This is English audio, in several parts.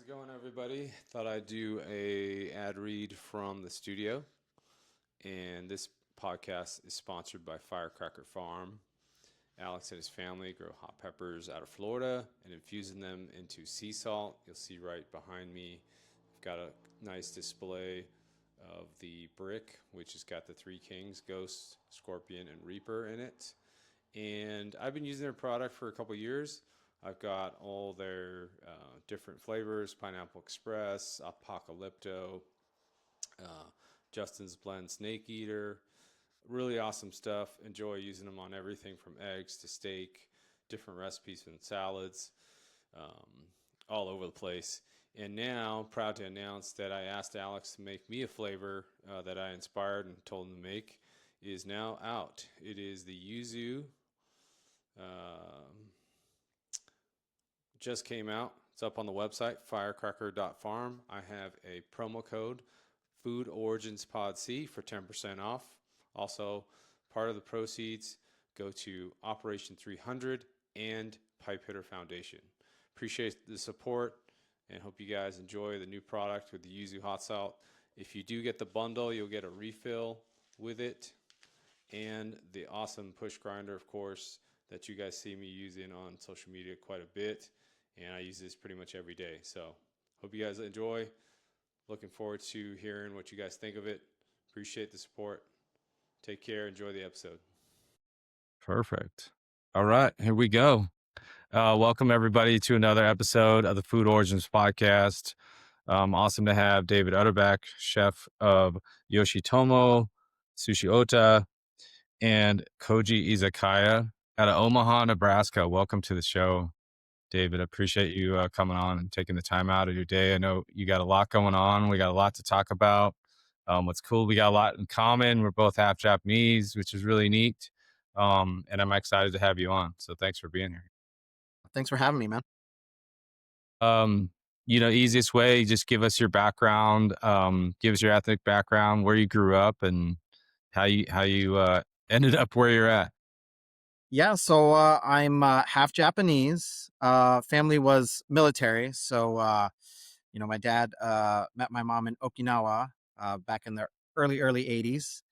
it going, everybody? Thought I'd do a ad read from the studio, and this podcast is sponsored by Firecracker Farm. Alex and his family grow hot peppers out of Florida and infusing them into sea salt. You'll see right behind me, I've got a nice display of the brick, which has got the three kings, Ghost, Scorpion, and Reaper in it. And I've been using their product for a couple years. I've got all their different flavors: Pineapple Express, Apocalypto, uh, Justin's Blend Snake Eater. Really awesome stuff. Enjoy using them on everything from eggs to steak, different recipes and salads, all over the place. And now, proud to announce that I asked Alex to make me a flavor that I inspired and told him to make. It is now out. It is the yuzu. Just came out. It's up on the website, firecracker.farm. I have a promo code, Food Origins Pod C, for 10% off. Also, part of the proceeds go to Operation 300 and Pipe Hitter Foundation. Appreciate the support and hope you guys enjoy the new product with the yuzu hot salt. If you do get the bundle, you'll get a refill with it and the awesome push grinder, of course, that you guys see me using on social media quite a bit. And I use this pretty much every day. So hope you guys enjoy. Looking forward to hearing what you guys think of it. Appreciate the support. Take care. Enjoy the episode. Perfect. All right, here we go. Welcome everybody to another episode of the Food Origins Podcast. Awesome to have David Utterback, chef of Yoshitomo, Sushi Ota, and Koji Izakaya out of Omaha, Nebraska. Welcome to the show, David. I appreciate you coming on and taking the time out of your day. I know you got a lot going on. We got a lot to talk about. What's cool, we got a lot in common. We're both half Japanese, which is really neat. And I'm excited to have you on. So thanks for being here. Thanks for having me, man. Easiest way, just give us your background, give us your ethnic background, where you grew up and how you ended up where you're at. Yeah, so I'm half Japanese. Family was military, so my dad met my mom in Okinawa back in the early 80s.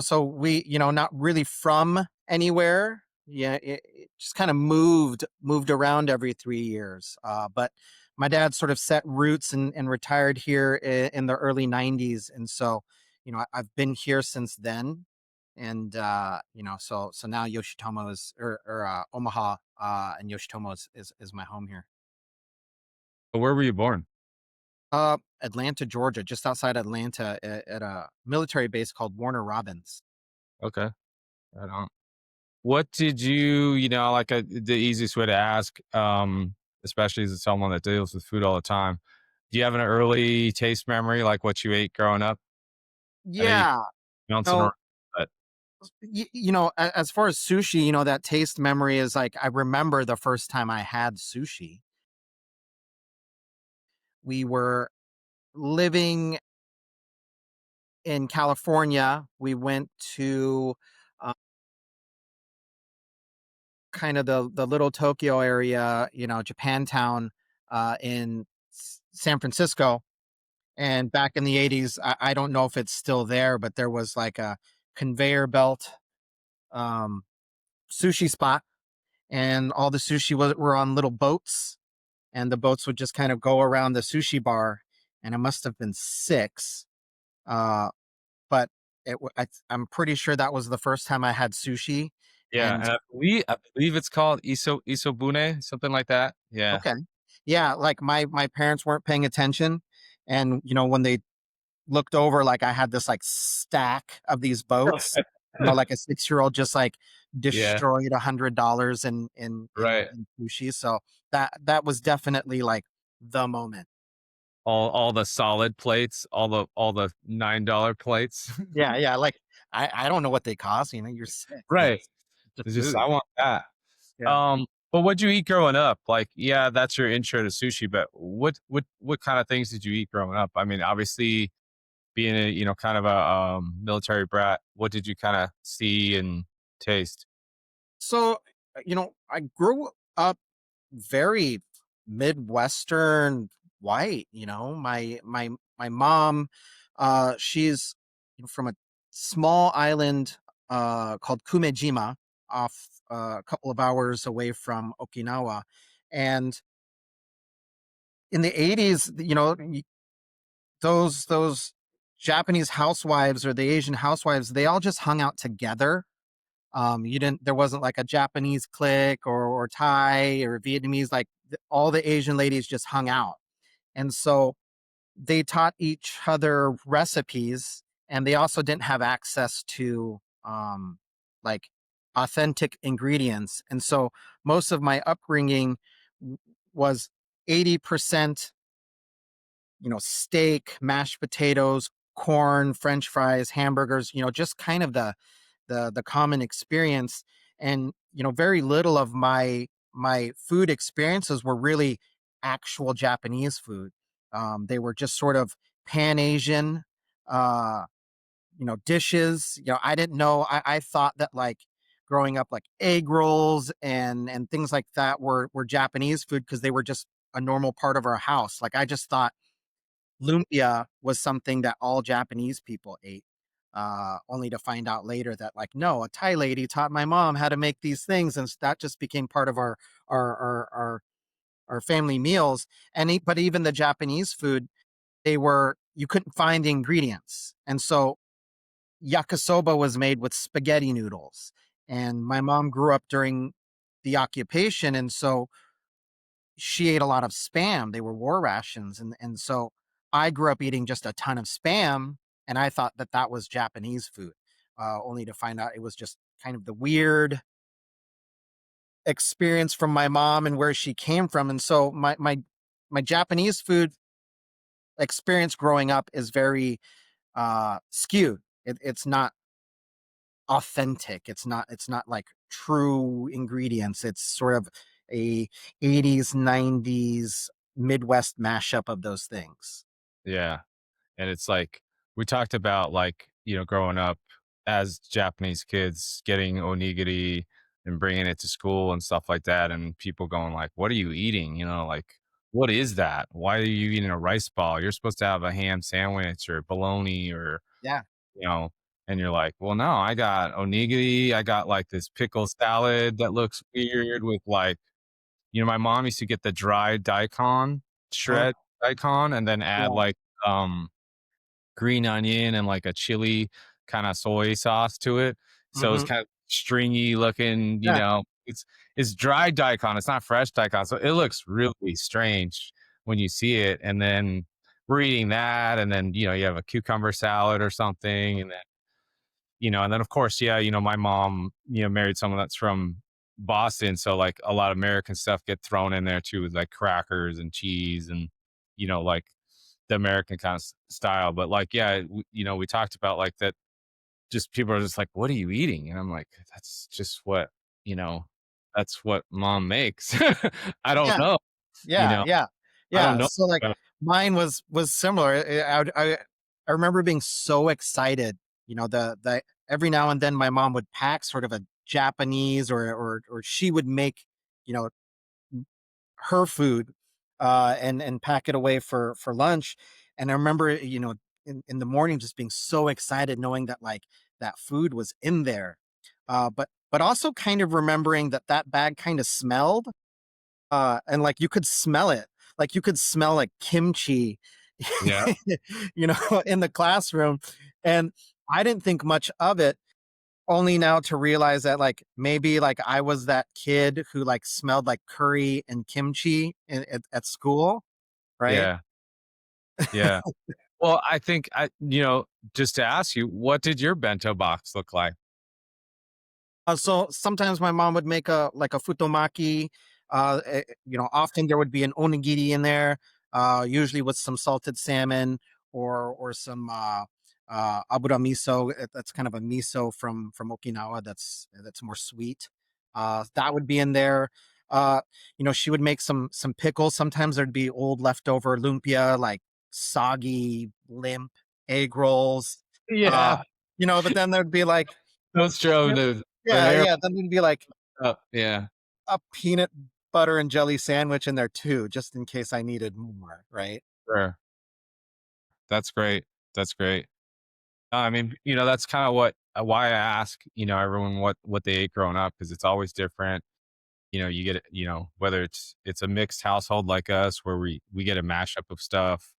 So we, not really from anywhere. Yeah, it just kind of moved around every 3 years. But my dad sort of set roots and retired here in the early 90s, and so I've been here since then. And so now Yoshitomo is or Omaha and Yoshitomo is my home here. Where were you born? Atlanta, Georgia, just outside Atlanta, at a military base called Warner Robins. Okay, right on. What did you, the easiest way to ask, especially as someone that deals with food all the time, do you have an early taste memory, like what you ate growing up? Yeah. Around, but As far as sushi, that taste memory is like, I remember the first time I had sushi. We were living in California. We went to kind of the little Tokyo area, Japantown in San Francisco. And back in the 80s, I don't know if it's still there, but there was like a conveyor belt sushi spot, and all the sushi were on little boats, and the boats would just kind of go around the sushi bar, and it must have been six. But I'm pretty sure that was the first time I had sushi. yeah, and I believe it's called isobune, something like that. Yeah. Okay. Yeah, like my parents weren't paying attention, and when they looked over, like I had this like stack of these boats, like a 6-year-old just like destroyed $100 in sushi. So that was definitely like the moment. All the solid plates, all the $9 plates. Yeah. Like I don't know what they cost. You're sick. Right. It's just I want that. Yeah. But what'd you eat growing up? Like, yeah, that's your intro to sushi, but what kind of things did you eat growing up? I mean, obviously being a kind of a military brat, what did you kind of see and taste? So, I grew up very Midwestern white. My mom, she's from a small island called Kumejima, off a couple of hours away from Okinawa. And in the 80s, those Japanese housewives or the Asian housewives, they all just hung out together. There wasn't like a Japanese clique or Thai or Vietnamese, like all the Asian ladies just hung out. And so they taught each other recipes, and they also didn't have access to like authentic ingredients. And so most of my upbringing was 80%, steak, mashed potatoes, corn, French fries, hamburgers, just kind of the common experience. And very little of my food experiences were really actual Japanese food. They were just sort of pan Asian uh dishes. I didn't know. I thought that, like, growing up, like egg rolls and things like that were Japanese food because they were just a normal part of our house. Like, I just thought lumpia was something that all Japanese people ate. Only to find out later that, like, no, a Thai lady taught my mom how to make these things, and that just became part of our our our, our family meals. But even the Japanese food, you couldn't find the ingredients, and so yakisoba was made with spaghetti noodles. And my mom grew up during the occupation, and so she ate a lot of spam. They were war rations, and so I grew up eating just a ton of spam, and I thought that that was Japanese food, only to find out it was just kind of the weird experience from my mom and where she came from. And so my Japanese food experience growing up is very skewed. It's not authentic. It's not like true ingredients. It's sort of a 80s 90s Midwest mashup of those things. Yeah. And it's like we talked about, like, growing up as Japanese kids getting onigiri and bringing it to school and stuff like that, and people going like, "What are you eating?" Like, "What is that? Why are you eating a rice ball? You're supposed to have a ham sandwich or bologna or Yeah. you know." And you're like, "Well, no, I got onigiri. I got like this pickle salad that looks weird with like." My mom used to get the dried daikon, Uh, shred daikon, and then add yeah. like green onion and like a chili kind of soy sauce to it. So it's Hmm. kind of stringy looking, Yeah. it's dried daikon. It's not fresh daikon. So it looks really strange when you see it. And then we're eating that. And then, you have a cucumber salad or something. And then of course, yeah, my mom, married someone that's from Boston. So like a lot of American stuff get thrown in there too, with like crackers and cheese and, like the American kind of style. But like, yeah, we talked about like that. Just people are just like, "What are you eating?" And I'm like, "That's just what you know. That's what mom makes." I don't Yeah. know. You Yeah. know, Yeah. I don't Yeah. know. So, like, mine was similar. I remember being so excited. The every now and then my mom would pack sort of a Japanese, or she would make, you know her food, and pack it away for lunch. And I remember, in the morning just being so excited knowing that, like, that food was in there. But also kind of remembering that that bag kind of smelled, and like you could smell it. Like you could smell like kimchi, Yeah, in the classroom. And I didn't think much of it, only now to realize that, like, maybe like I was that kid who like smelled like curry and kimchi at school, right? yeah, yeah. Well, I think just to ask you, what did your bento box look like? So sometimes my mom would make a futomaki. Often there would be an onigiri in there, usually with some salted salmon, or some abura miso. That's kind of a miso from Okinawa. That's more sweet. That would be in there. Uh, she would make some pickles. Sometimes there'd be old leftover lumpia, like soggy, limp egg rolls. Uh, Yeah, but then there'd be like, those drove the yeah, hair yeah. Then it'd be like up. Yeah, a peanut butter and jelly sandwich in there too, just in case I needed more, right? Sure. That's great. That's great. I mean, that's kind of what why I ask, everyone what they ate growing up because it's always different. You get it, whether it's a mixed household like us where we get a mashup of stuff,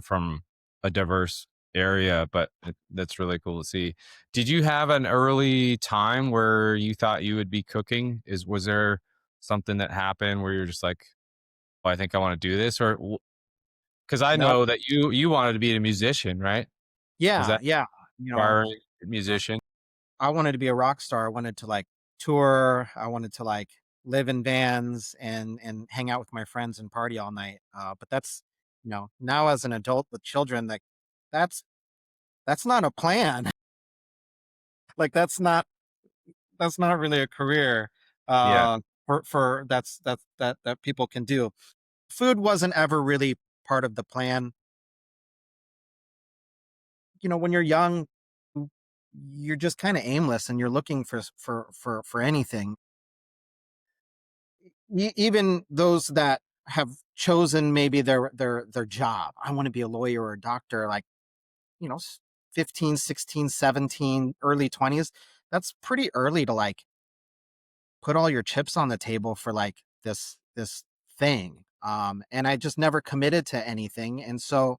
from a diverse area, but that's really cool to see. Did you have an early time where you thought you would be cooking? Was there something that happened where you're just like, well, I think I want to do this, or because I No, know that you wanted to be a musician, right? Was yeah, that yeah. You know, aspiring musician? I wanted to be a rock star. I wanted to like tour. I wanted to like live in vans and hang out with my friends and party all night. But that's now as an adult with children, like that's that's not a plan. Like that's not really a career Yeah. for that people can do. Food wasn't ever really part of the plan. When you're young, you're just kind of aimless and you're looking for anything. Even those that have chosen maybe their job. I want to be a lawyer or a doctor, like, you know, 15, 16, 17, early 20s. That's pretty early to like put all your chips on the table for like this thing. And I just never committed to anything. And so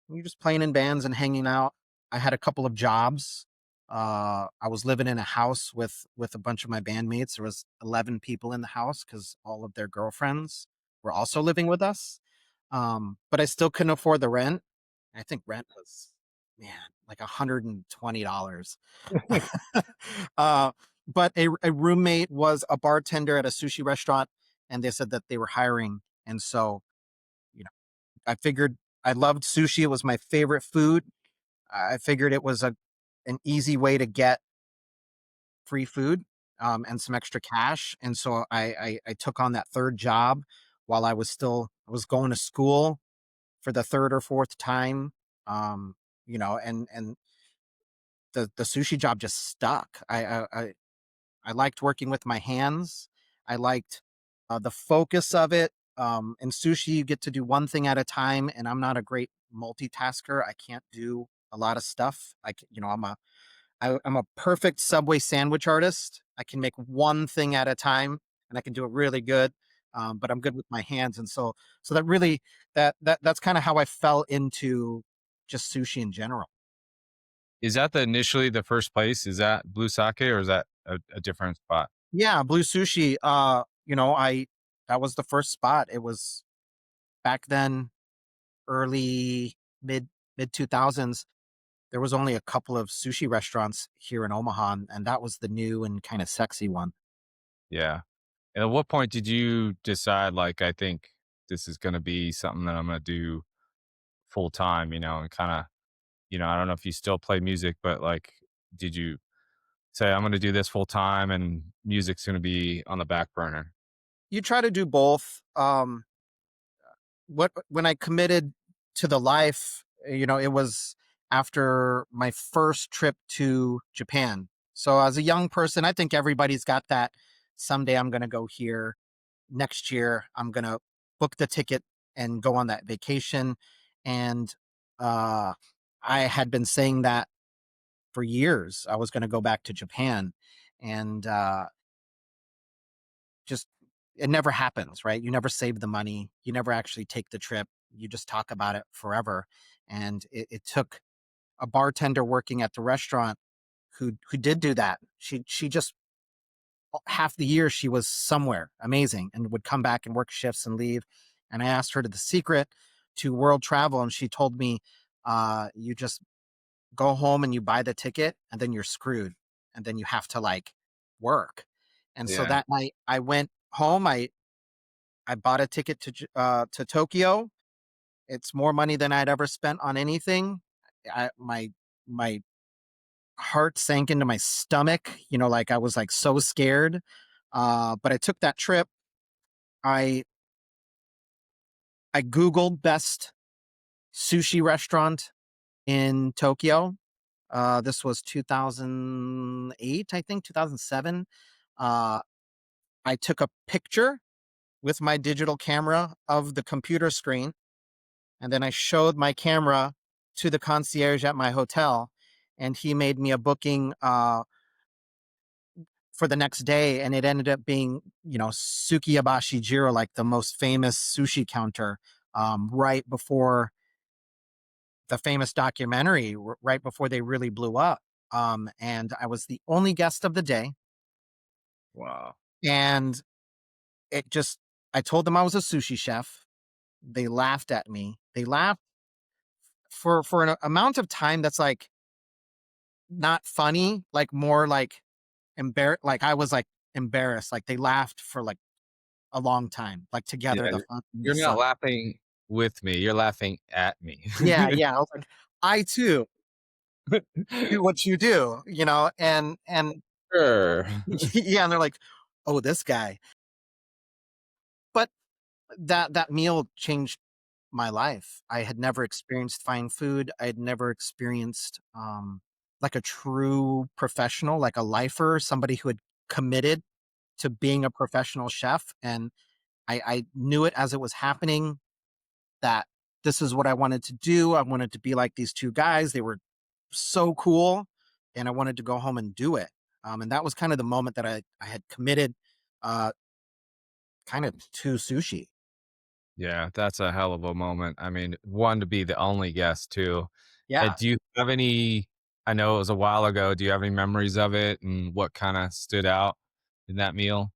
you're just playing in bands and hanging out. I had a couple of jobs. I was living in a house with a bunch of my bandmates. There was 11 people in the house because all of their girlfriends were also living with us. But I still couldn't afford the rent. I think rent was, man, like $120. uh, but a roommate was a bartender at a sushi restaurant, and they said that they were hiring. And so, you know, I figured I loved sushi. It was my favorite food. I figured it was an easy way to get free food and some extra cash. And so I took on that third job while I was going to school for the third or fourth time. And the sushi job just stuck. I liked working with my hands. I liked the focus of it. In sushi, you get to do one thing at a time, and I'm not a great multitasker. I can't do a lot of stuff. I'm a perfect Subway sandwich artist. I can make one thing at a time, and I can do it really good. But I'm good with my hands, and so that really that's kind of how I fell into just sushi in general. Is that initially the first place? Is that Blue Sake or is that a different spot? Yeah, Blue Sushi. I that was the first spot. It was back then, early mid 2000s. There was only a couple of sushi restaurants here in Omaha, and that was the new and kind of sexy one. Yeah. And at what point did you decide, like, I think this is going to be something that I'm going to do full time, and kind of, I don't know if you still play music, but like, did you say, I'm going to do this full time and music's going to be on the back burner? You try to do both. When I committed to the life, it was after my first trip to Japan. So as a young person, I think everybody's got that. Someday I'm going to go here. Next year I'm going to book the ticket and go on that vacation. And uh, I had been saying that for years. I was going to go back to Japan, and just it never happens, right? You never save the money. You never actually take the trip. You just talk about it forever. And it took a bartender working at the restaurant who did do that. She just half the year she was somewhere amazing and would come back and work shifts and leave. And I asked her to the secret to world travel, and she told me, you just go home and you buy the ticket, and then you're screwed, and then you have to like work. And so Yeah. that night I went home. I bought a ticket to Tokyo. It's more money than I'd ever spent on anything. My heart sank into my stomach. Like I was like so scared. But I took that trip. I I googled best sushi restaurant in Tokyo. This was 2008, I think 2007. Uh, I took a picture with my digital camera of the computer screen. And then I showed my camera to the concierge at my hotel, and he made me a booking for the next day. And it ended up being, Sukiyabashi Jiro, like the most famous sushi counter, right before the famous documentary, right before they really blew up. And I was the only guest of the day. Wow. And I told them I was a sushi chef. They laughed at me. They laughed for an amount of time that's like not funny, like more like like I was like embarrassed. Like they laughed for like a long time, like together, Yeah, the fun and the you're not sun. laughing with me. You're laughing at me. Yeah, yeah. I was like, I too do what you do, and Sure. yeah, and they're like, oh, this guy. But that meal changed my life. I had never experienced fine food. I had never experienced like a true professional, like a lifer, somebody who had committed to being a professional chef. And I knew it as it was happening that this is what I wanted to do. I wanted to be like these two guys. They were so cool. And I wanted to go home and do it. And that was kind of the moment that I had committed uh, kind of to sushi. Yeah, that's a hell of a moment. I mean, one, to be the only guest too. Yeah. Do you have any, I know it was a while ago, do you have any memories of it and what kind of stood out in that meal?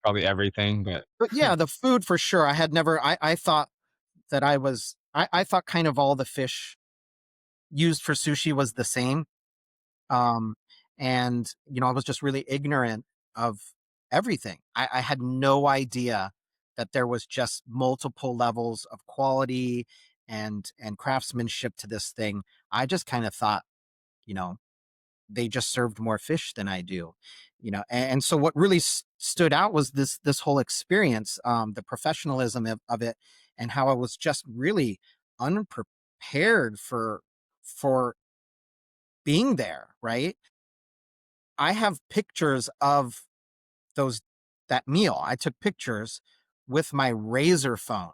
Probably everything, but But yeah, the food for sure. I thought that I thought kind of all the fish used for sushi was the same. Um, and, I was just really ignorant of everything. I had no idea that there was just multiple levels of quality and craftsmanship to this thing. I just kind of thought, you know, they just served more fish than I do, and so what really stood out was this whole experience, the professionalism of it, and how I was just really unprepared for being there. Right, I have pictures of those that meal. I took pictures with my razor phone,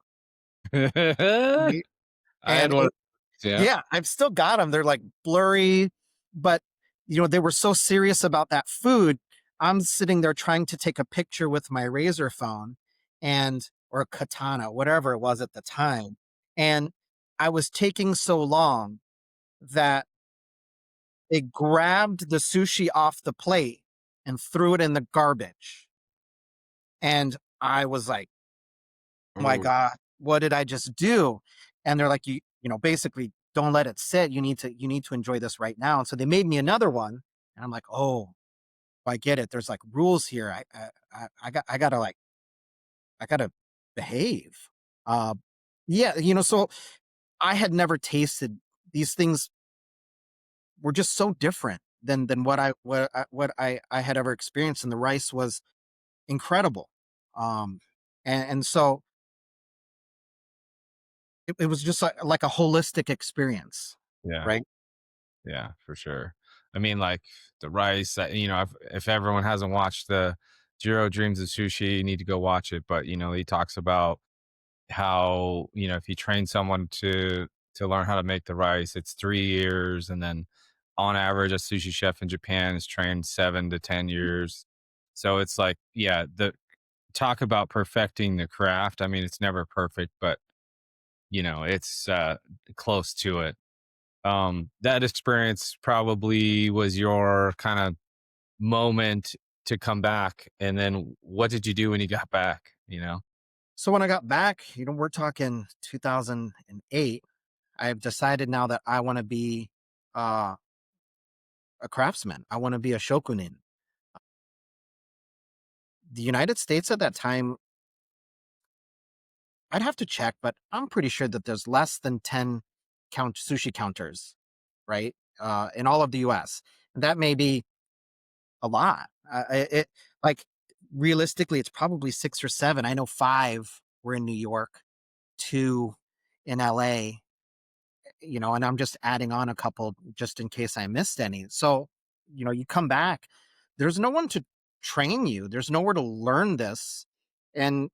I right? had And one. Yeah. yeah, I've still got them. They're like blurry, but they were so serious about that food. I'm sitting there trying to take a picture with my razor phone or a katana, whatever it was at the time. And I was taking so long that they grabbed the sushi off the plate and threw it in the garbage. And I was like, oh my Oh, God, what did I just do? And they're like, basically don't let it sit. You need to enjoy this right now. And so they made me another one. And I'm like, oh, I get it. There's like rules here. I gotta behave. Uh, yeah. So I had never tasted these things were just so different than what I had ever experienced. And the rice was incredible. Um, and so it was just like a holistic experience, yeah. right? Yeah, for sure. I mean, like the rice, if everyone hasn't watched the Jiro Dreams of Sushi, you need to go watch it. But, he talks about how, if you train someone to learn how to make the rice, it's 3 years. And then on average, a sushi chef in Japan is trained 7 to 10 years. So it's like, yeah, the talk about perfecting the craft. I mean, it's never perfect, but it's close to it. That experience probably was your kind of moment to come back. And then what did you do when you got back? So when I got back, we're talking 2008. I've decided now that I want to be uh, a craftsman. I want to be a shokunin. The United States at that time, I'd have to check, but I'm pretty sure that there's less than 10 sushi counters, right? In all of the US. And that may be a lot. It like realistically, it's probably 6 or 7. I know 5 were in New York, 2 in LA, and I'm just adding on a couple just in case I missed any. So, you come back, there's no one to train you. There's nowhere to learn this. And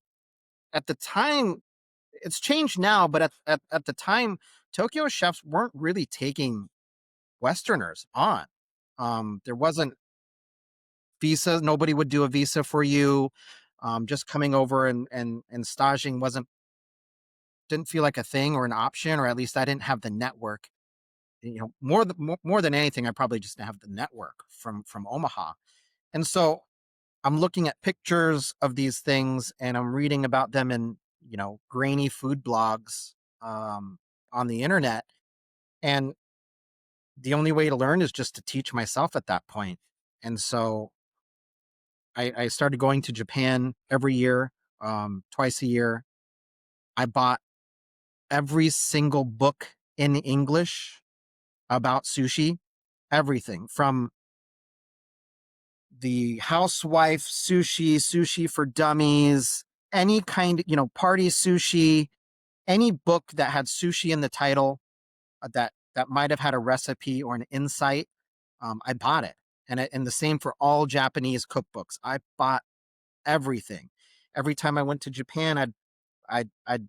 at the time, it's changed now, but at the time, Tokyo chefs weren't really taking Westerners on. There wasn't visa. Nobody would do a visa for you. Just coming over and staging didn't feel like a thing or an option, or at least I didn't have the network. More than anything, I probably just didn't have the network from Omaha. And so I'm looking at pictures of these things and I'm reading about them in, grainy food blogs on the internet. And the only way to learn is just to teach myself at that point. And so I started going to Japan every year, twice a year. I bought every single book in English about sushi, everything from the housewife sushi, sushi for dummies, any kind, party sushi, any book that had sushi in the title, that might have had a recipe or an insight. I bought it. And the same for all Japanese cookbooks. I bought everything. Every time I went to Japan, I'd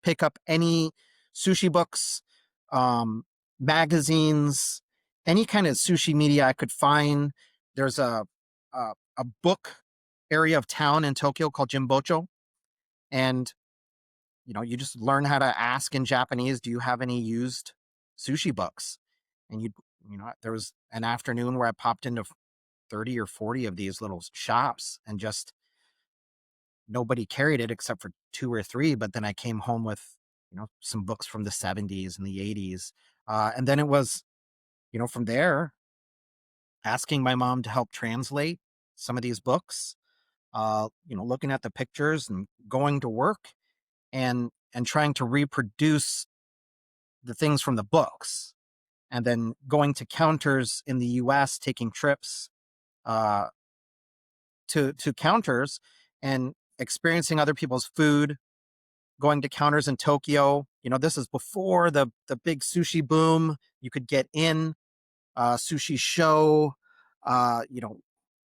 pick up any sushi books, magazines, any kind of sushi media I could find. There's a book area of town in Tokyo called Jimbocho, and you just learn how to ask in Japanese, "Do you have any used sushi books?" And there was an afternoon where I popped into 30 or 40 of these little shops, and just nobody carried it except for two or three. But then I came home with, some books from the 70s and the 80s. And then it was, from there, asking my mom to help translate some of these books, looking at the pictures and going to work and trying to reproduce the things from the books. And then going to counters in the US, taking trips to counters and experiencing other people's food, going to counters in Tokyo. This is before the big sushi boom. You could get in sushi show,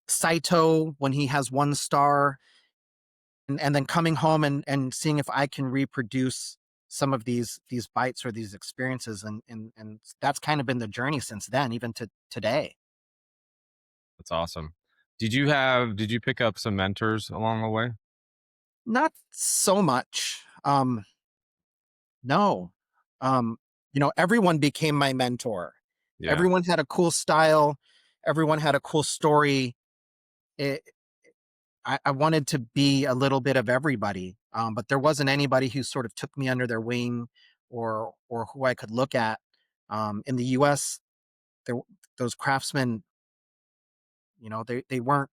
Saito when he has 1 star, and then coming home and seeing if I can reproduce some of these bites or these experiences. And that's kind of been the journey since then, even to today. That's awesome. Did you pick up some mentors along the way? Not so much. No. Um, everyone became my mentor. Yeah, Everyone had a cool style. Everyone had a cool story. It, I wanted to be a little bit of everybody, but there wasn't anybody who sort of took me under their wing, or who I could look at. In the U.S., there those craftsmen, they weren't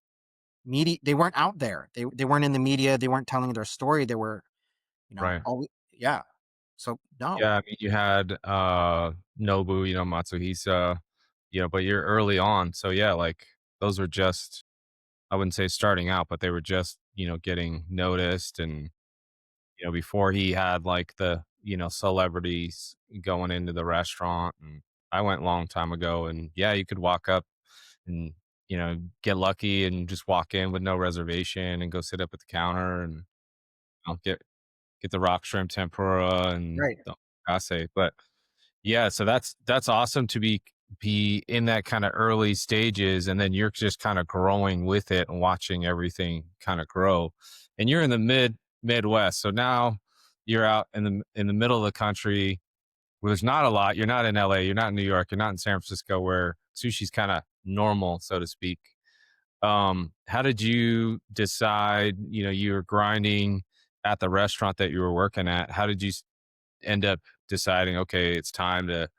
media. They weren't out there. They weren't in the media. They weren't telling their story. They were, right. yeah. So no. Yeah, I mean, you had Nobu, Matsuhisa, but you're early on. So yeah, like those were just, I wouldn't say starting out, but they were just, getting noticed. And, before he had like the, celebrities going into the restaurant. And I went a long time ago, and yeah, you could walk up and, get lucky and just walk in with no reservation and go sit up at the counter and get the rock shrimp tempura and Right. the omakase. But yeah, so that's awesome to be in that kind of early stages, and then you're just kind of growing with it and watching everything kind of grow. And you're in the Midwest, so now you're out in the middle of the country where there's not a lot. You're not in LA, you're not in New York, you're not in San Francisco, where sushi's kind of normal, so to speak. How did you decide, you were grinding at the restaurant that you were working at? How did you end up deciding, okay, it's time to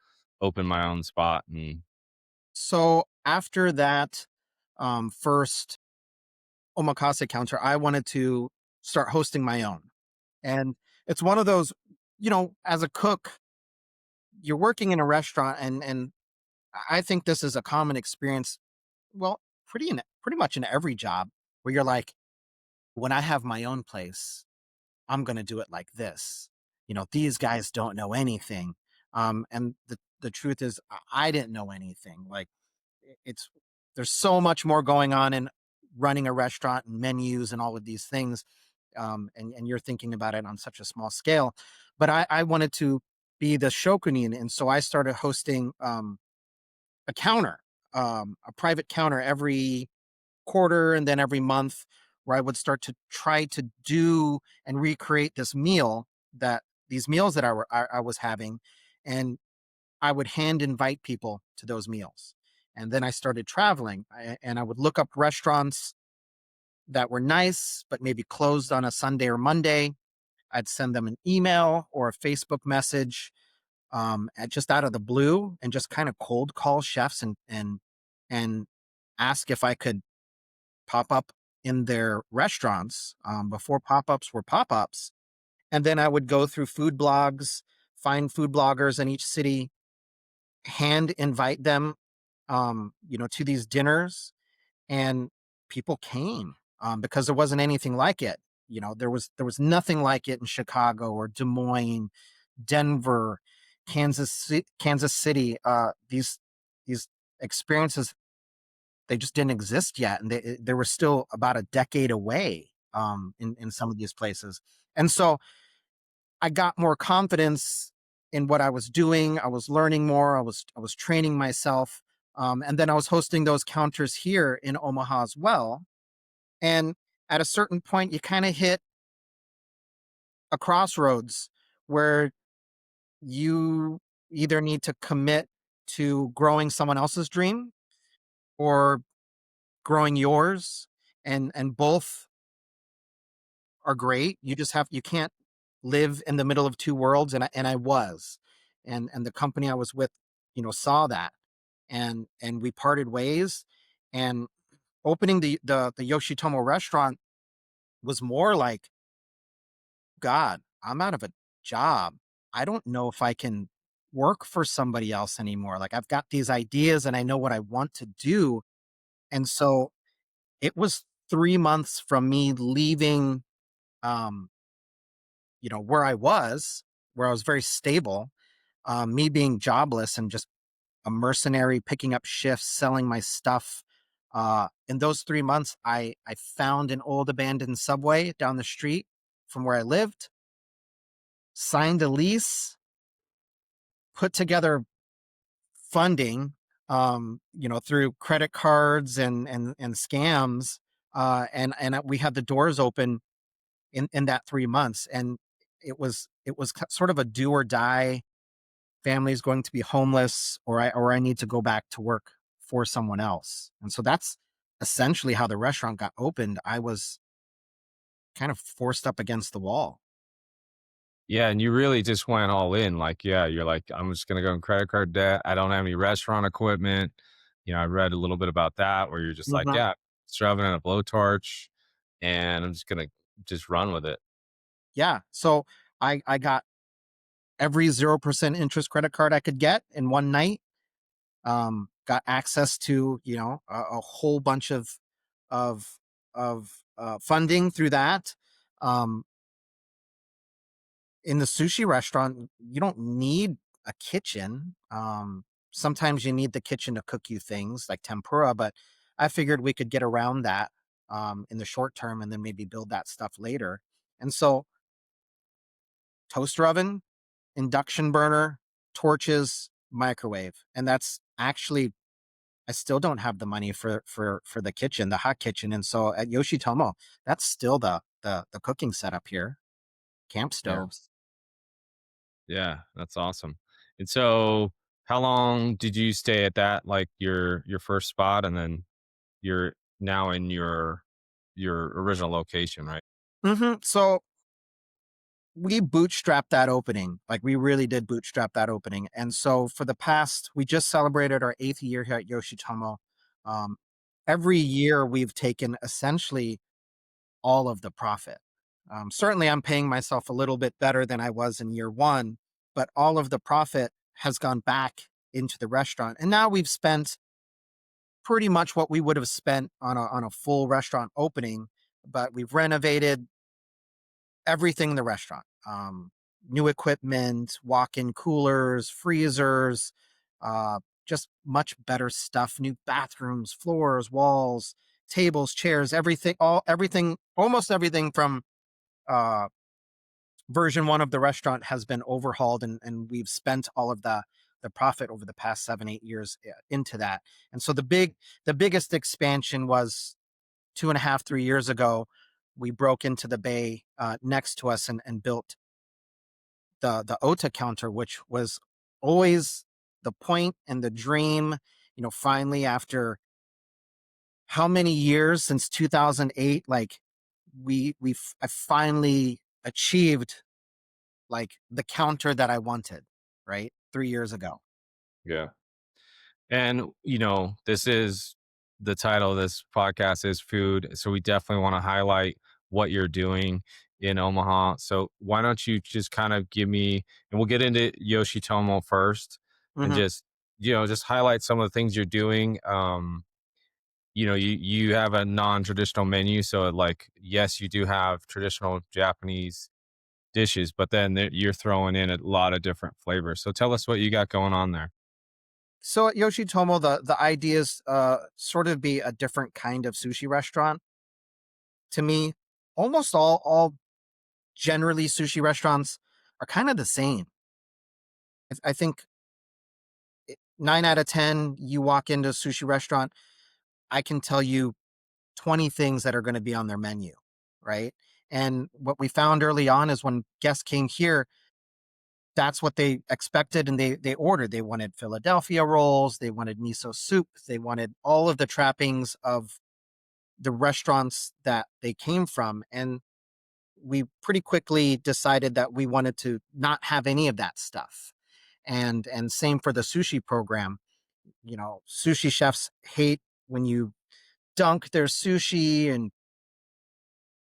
open my own spot? And So after that first omakase counter, I wanted to start hosting my own. And it's one of those, as a cook, you're working in a restaurant, and I think this is a common experience. Well, pretty much in every job, where you're like, when I have my own place, I'm going to do it like this. These guys don't know anything. And the truth is, I didn't know anything. Like, it's there's so much more going on in running a restaurant and menus and all of these things. and you're thinking about it on such a small scale. But I wanted to be the Shokunin, and so I started hosting a counter, a private counter every quarter and then every month, where I would start to try to do and recreate these meals that I was having, and I would hand invite people to those meals. And then I started traveling, and I would look up restaurants that were nice, but maybe closed on a Sunday or Monday. I'd send them an email or a Facebook message, just out of the blue, and just kind of cold call chefs and ask if I could pop up in their restaurants, before pop-ups were pop-ups. And then I would go through food blogs, find food bloggers in each city, hand invite them, to these dinners, and people came, because there wasn't anything like it. There was nothing like it in Chicago or Des Moines, Denver, Kansas City. These experiences, they just didn't exist yet, and they were still about a decade away, in some of these places. And so I got more confidence in what I was doing. I was learning more. I was training myself, and then I was hosting those counters here in Omaha as well. And at a certain point, you kind of hit a crossroads where you either need to commit to growing someone else's dream or growing yours, and both are great. You can't live in the middle of two worlds, and I was. And the company I was with, saw that, and we parted ways. And opening the Yoshitomo restaurant was more like, God, I'm out of a job. I don't know if I can work for somebody else anymore. Like, I've got these ideas and I know what I want to do. And so it was 3 months from me leaving, um, where I was very stable, me being jobless and just a mercenary, picking up shifts, selling my stuff. In those 3 months, I found an old abandoned Subway down the street from where I lived, signed a lease, put together funding, through credit cards and scams, and we had the doors open in that 3 months. And it was sort of a do or die. Family's going to be homeless, or I need to go back to work for someone else. And so that's essentially how the restaurant got opened. I was kind of forced up against the wall. Yeah, and you really just went all in. Like, yeah, you're like, I'm just gonna go in credit card debt. I don't have any restaurant equipment. I read a little bit about that where you're just like, Mhm. yeah, shoving in a blowtorch, and I'm just gonna just run with it. Yeah. So I got every 0% interest credit card I could get in one night. Got access to, a whole bunch of funding through that. Um, in the sushi restaurant, you don't need a kitchen. Sometimes you need the kitchen to cook you things like tempura, but I figured we could get around that, in the short term, and then maybe build that stuff later. And so, toaster oven, induction burner, torches, microwave, and that's actually, I still don't have the money for the kitchen, the hot kitchen. And so at Yoshitomo, that's still the cooking setup here. Camp Yeah, stoves. yeah, that's awesome. And so, how long did you stay at that, like your first spot, and then you're now in your original location, right? So we bootstrapped that opening. Like, we really did bootstrap that opening. And so we just celebrated our 8th year here at Yoshitomo. Um, every year we've taken essentially all of the profit. Certainly, I'm paying myself a little bit better than I was in year one, but all of the profit has gone back into the restaurant. And now we've spent pretty much what we would have spent on a full restaurant opening, but we've renovated everything in the restaurant. New equipment, walk-in coolers, freezers, just much better stuff. New bathrooms, floors, walls, tables, chairs, everything, almost everything from version 1 of the restaurant has been overhauled, and we've spent all of the profit over the past 7-8 years into that. And so the biggest expansion was 2.5-3 years ago. We broke into the bay next to us and built the Ota counter, which was always the point and the dream. Finally, after how many years, since 2008, like I finally achieved like the counter that I wanted, right? 3 years ago. Yeah. And, this is the title of this podcast is food. So we definitely want to highlight what you're doing in Omaha. So why don't you just kind of give me, and we'll get into Yoshitomo first, and Mhm. just highlight some of the things you're doing. You have a non-traditional menu. So like, yes, you do have traditional Japanese dishes, but then you're throwing in a lot of different flavors. So tell us what you got going on there. So at Yoshitomo, the idea is sort of be a different kind of sushi restaurant. To me, almost all generally sushi restaurants are kind of the same. I think 9 out of 10, you walk into a sushi restaurant, I can tell you 20 things that are going to be on their menu, right? And what we found early on is when guests came here, that's what they expected, and they ordered. They wanted Philadelphia rolls, they wanted miso soup, they wanted all of the trappings of the restaurants that they came from. And we pretty quickly decided that we wanted to not have any of that stuff. And same for the sushi program. Sushi chefs hate when you dunk their sushi and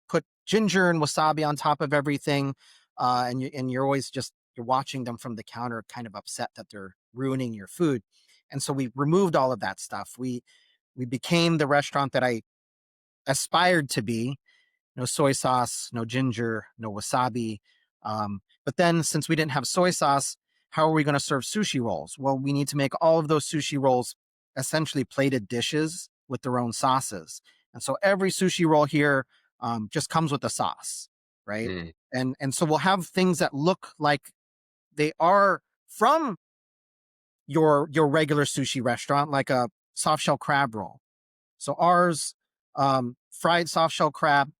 put ginger and wasabi on top of everything, and you're always just you're watching them from the counter, kind of upset that they're ruining your food. And so we removed all of that stuff. We became the restaurant that I aspired to be. No soy sauce, no ginger, no wasabi. But then, since we didn't have soy sauce, how are we going to serve sushi rolls? Well, we need to make all of those sushi rolls essentially plated dishes with their own sauces. And so every sushi roll here just comes with a sauce, right? Mm, And so we'll have things that look like they are from your regular sushi restaurant, like a soft shell crab roll. So ours, fried soft shell crab,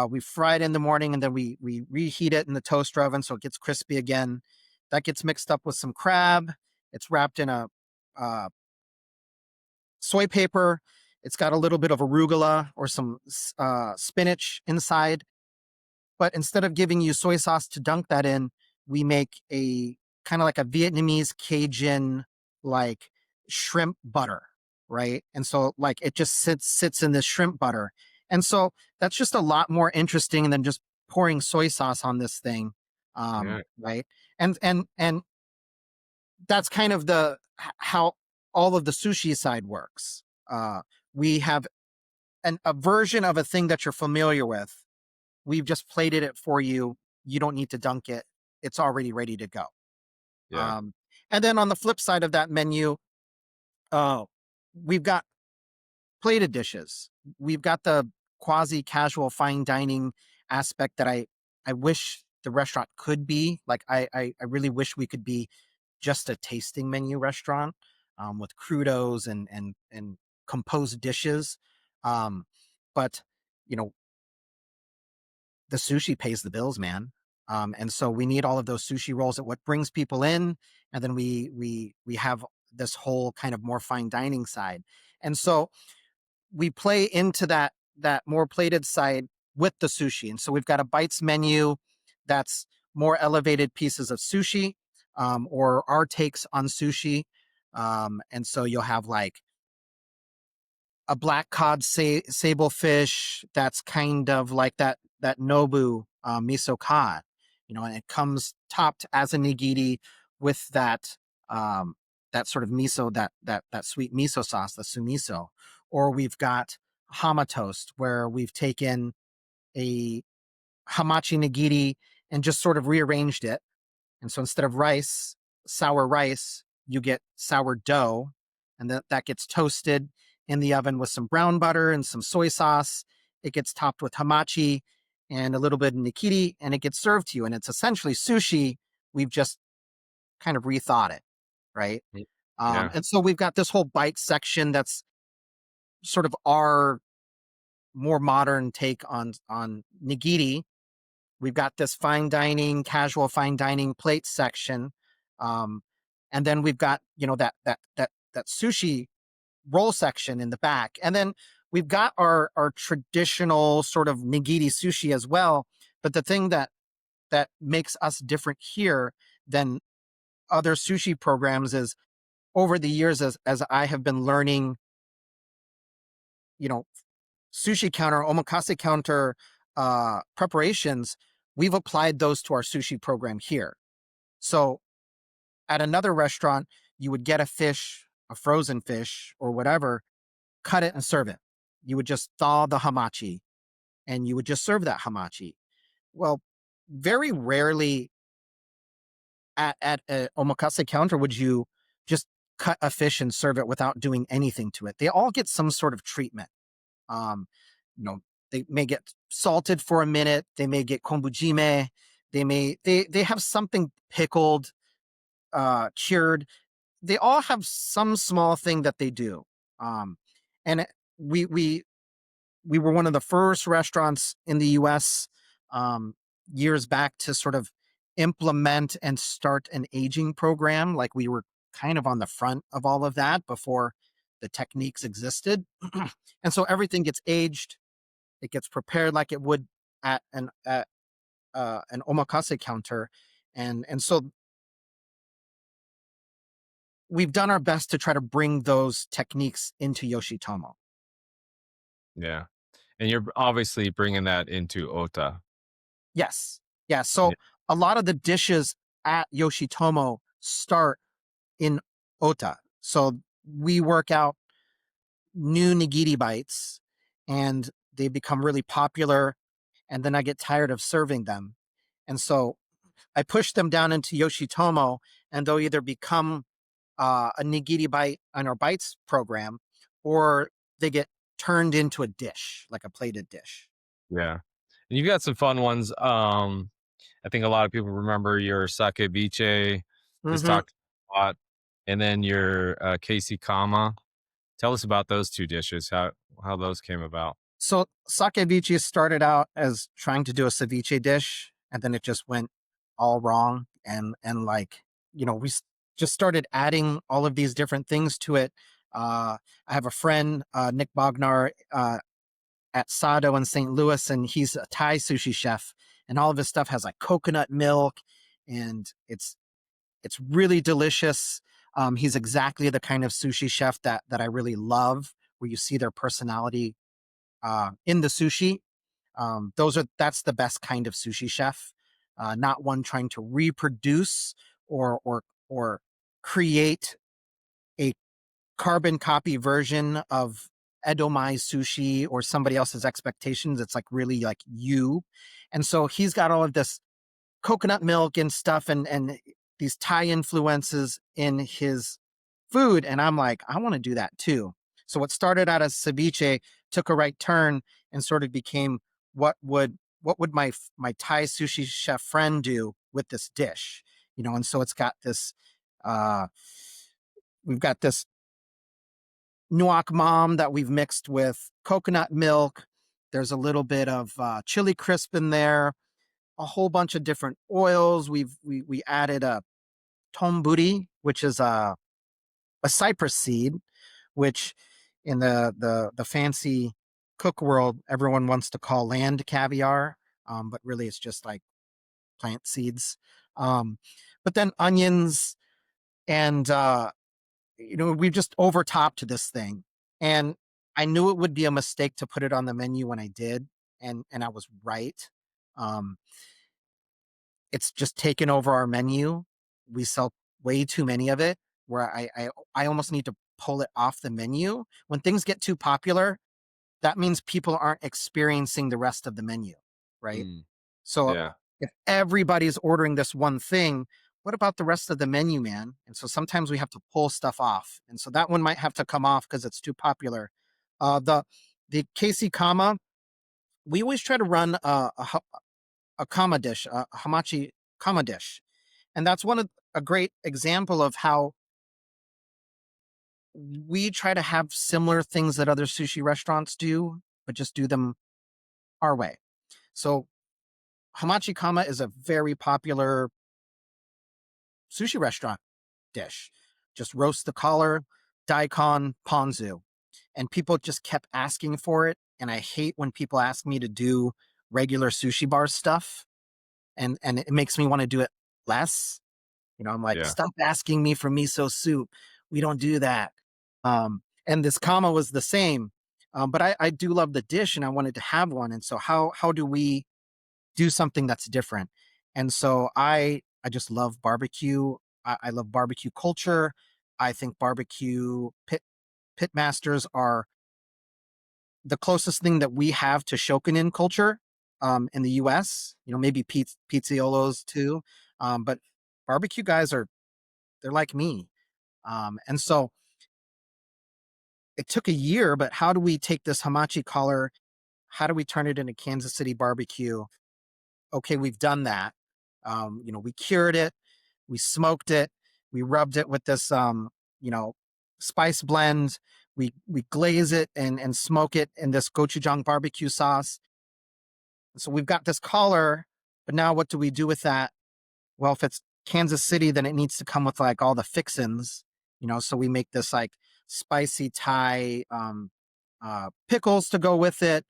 we fry it in the morning, and then we reheat it in the toaster oven so it gets crispy again. That gets mixed up with some crab. It's wrapped in a uh, soy paper. It's got a little bit of arugula or some spinach inside. But instead of giving you soy sauce to dunk that in, we make a kind of like a Vietnamese Cajun like shrimp butter, right? And so like it just sits in this shrimp butter. And so that's just a lot more interesting than just pouring soy sauce on this thing. yeah. Right. And that's kind of how all of the sushi side works. We have a version of a thing that you're familiar with. We've just plated it for you. You don't need to dunk it. It's already ready to go. Yeah. And then on the flip side of that menu, uh, we've got plated dishes. We've got the quasi casual fine dining aspect that I wish the restaurant could be. Like I really wish we could be just a tasting menu restaurant with crudos and composed dishes. But you know, the sushi pays the bills, man. And so we need all of those sushi rolls at what brings people in, and then we have this whole kind of more fine dining side. And so we play into that more plated side with the sushi. And so we've got a bites menu that's more elevated pieces of sushi, or our takes on sushi. And so you'll have like a black cod sable fish that's kind of like that Nobu miso cod, and it comes topped as a nigiri with that sort of miso, that sweet miso sauce, the sumiso. Or we've got hama toast, where we've taken a hamachi nigiri and just sort of rearranged it. And so instead of sour rice, you get sourdough, and that gets toasted in the oven with some brown butter and some soy sauce. It gets topped with hamachi, and a little bit of nikiri, and it gets served to you. And it's essentially sushi. We've just kind of rethought it, right? Yeah. And so we've got this whole bite section that's sort of our more modern take on nigiri. We've got this fine dining, casual fine dining plate section, and then we've got that sushi roll section in the back, and then we've got our traditional sort of nigiri sushi as well. But the thing that makes us different here than other sushi programs is over the years, as I have been learning, sushi counter, omakase counter preparations, we've applied those to our sushi program here. So at another restaurant, you would get a fish, a frozen fish or whatever, cut it and serve it. You would just thaw the hamachi and you would just serve that hamachi. Well, very rarely at an omakase counter would you just cut a fish and serve it without doing anything to it. They all get some sort of treatment. Um, you know, they may get salted for a minute. They may get kombujime. They have something pickled, cured. They all have some small thing that they do. And we were one of the first restaurants in the U.S. Years back to sort of implement and start an aging program. Like we were kind of on the front of all of that before the techniques existed. And so everything gets aged. It gets prepared like it would at an omakase counter. And so we've done our best to try to bring those techniques into Yoshitomo. Yeah. And you're obviously bringing that into Ota. Yes. Yeah. So a lot of the dishes at Yoshitomo start in Ota. So we work out new nigiri bites and they become really popular. And then I get tired of serving them. And so I push them down into Yoshitomo and they'll either become a nigiri bite on our bites program or they get turned into a dish, like a plated dish. Yeah. And you've got some fun ones. I think a lot of people remember your sakebiche, this Mm-hmm. talked a lot, and then your Casey Kama. Tell us about those two dishes, how those came about. So sakebiche started out as trying to do a ceviche dish, and then it just went all wrong. And we just started adding all of these different things to it. I have a friend, Nick Bognar, at Sado in St. Louis, and he's a Thai sushi chef, and all of his stuff has like coconut milk, and it's really delicious. He's exactly the kind of sushi chef that I really love, where you see their personality in the sushi. That's the best kind of sushi chef, not one trying to reproduce or create a carbon copy version of Edomai sushi or somebody else's expectations. It's like really like you. And so he's got all of this coconut milk and stuff and these Thai influences in his food. And I'm like, I want to do that too. So what started out as ceviche took a right turn and sort of became what would my Thai sushi chef friend do with this dish, and so it's got this we've got this nuoc mom that we've mixed with coconut milk. There's a little bit of chili crisp in there, a whole bunch of different oils. We added a tomburi, which is a cypress seed, which in the fancy cook world, everyone wants to call land caviar, but really it's just like plant seeds. But then onions and we've just overtopped this thing, and I knew it would be a mistake to put it on the menu when I did, and I was right. Um, it's just taken over our menu. We sell way too many of it, where I almost need to pull it off the menu. When things get too popular, that means people aren't experiencing the rest of the menu, right? So Yeah. if everybody's ordering this one thing, what about the rest of the menu, man? And so sometimes we have to pull stuff off. And so that one might have to come off because it's too popular. The Casey Kama, we always try to run a kama dish, a hamachi kama dish. And that's a great example of how we try to have similar things that other sushi restaurants do, but just do them our way. So hamachi kama is a very popular sushi restaurant dish. Just roast the collar, daikon, ponzu. And people just kept asking for it. And I hate when people ask me to do regular sushi bar stuff. And it makes me want to do it less. I'm like, Yeah. stop asking me for miso soup. We don't do that. And this kama was the same. But I do love the dish and I wanted to have one. And so how do we do something that's different? And so I just love barbecue. I love barbecue culture. I think barbecue pit masters are the closest thing that we have to Shokunin culture in the US. Maybe pizziolos too. But barbecue guys they're like me. And so it took a year, but how do we take this hamachi collar? How do we turn it into Kansas City barbecue? Okay, we've done that. We cured it, we smoked it, we rubbed it with this, spice blend. We glaze it and smoke it in this gochujang barbecue sauce. So we've got this collar, but now what do we do with that? Well, if it's Kansas City, then it needs to come with like all the fixins, so we make this like spicy Thai pickles to go with it.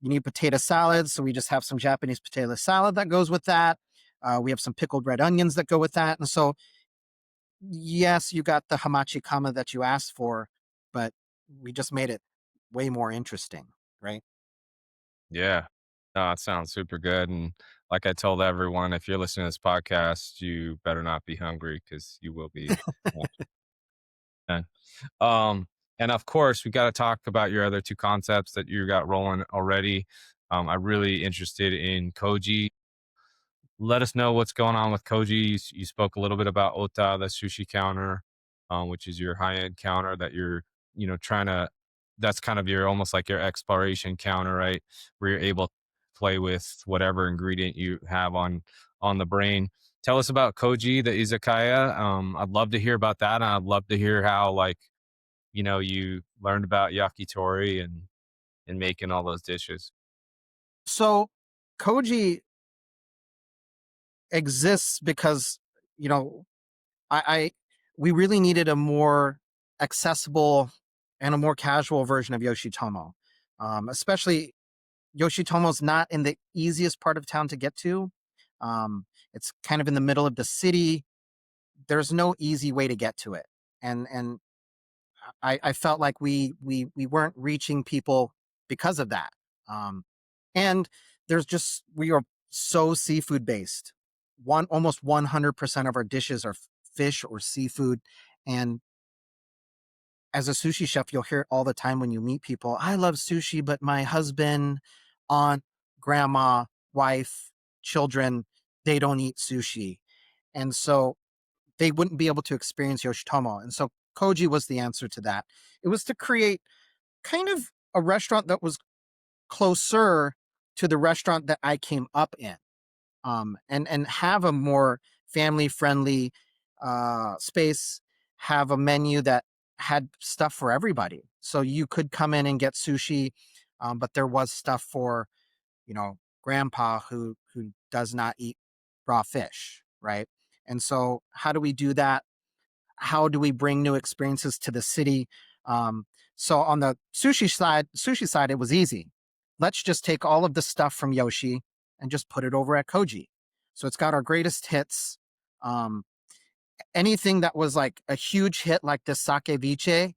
You need potato salad, so we just have some Japanese potato salad that goes with that. We have some pickled red onions that go with that. And so, yes, you got the hamachi kama that you asked for, but we just made it way more interesting, right? Yeah. No, it sounds super good. And like I told everyone, if you're listening to this podcast, you better not be hungry because you will be. Yeah. Um, and of course, we got to talk about your other two concepts that you got rolling already. I'm really interested in Koji. Let us know what's going on with Koji. You spoke a little bit about Ota, the sushi counter, which is your high end counter that you're, trying to. That's kind of your almost like your exploration counter, right? Where you're able to play with whatever ingredient you have on the brain. Tell us about Koji, the izakaya. I'd love to hear about that, and I'd love to hear how you learned about yakitori and making all those dishes. So Koji exists because, you know, I we really needed a more accessible and a more casual version of Yoshitomo. Especially Yoshitomo's not in the easiest part of town to get to. It's kind of in the middle of the city. There's no easy way to get to it. And I felt like we weren't reaching people because of that. And we are so seafood based. Almost 100% of our dishes are fish or seafood. And as a sushi chef, you'll hear it all the time when you meet people. I love sushi, but my husband, aunt, grandma, wife, children, they don't eat sushi. And so they wouldn't be able to experience Yoshitomo. And so Koji was the answer to that. It was to create kind of a restaurant that was closer to the restaurant that I came up in, and have a more family friendly space, have a menu that had stuff for everybody. So you could come in and get sushi, but there was stuff for, grandpa who does not eat raw fish, right? And so how do we do that? How do we bring new experiences to the city? So on the sushi side, it was easy. Let's just take all of the stuff from Yoshi and just put it over at Koji. So it's got our greatest hits. Um, Anything that was like a huge hit, like this sake viche,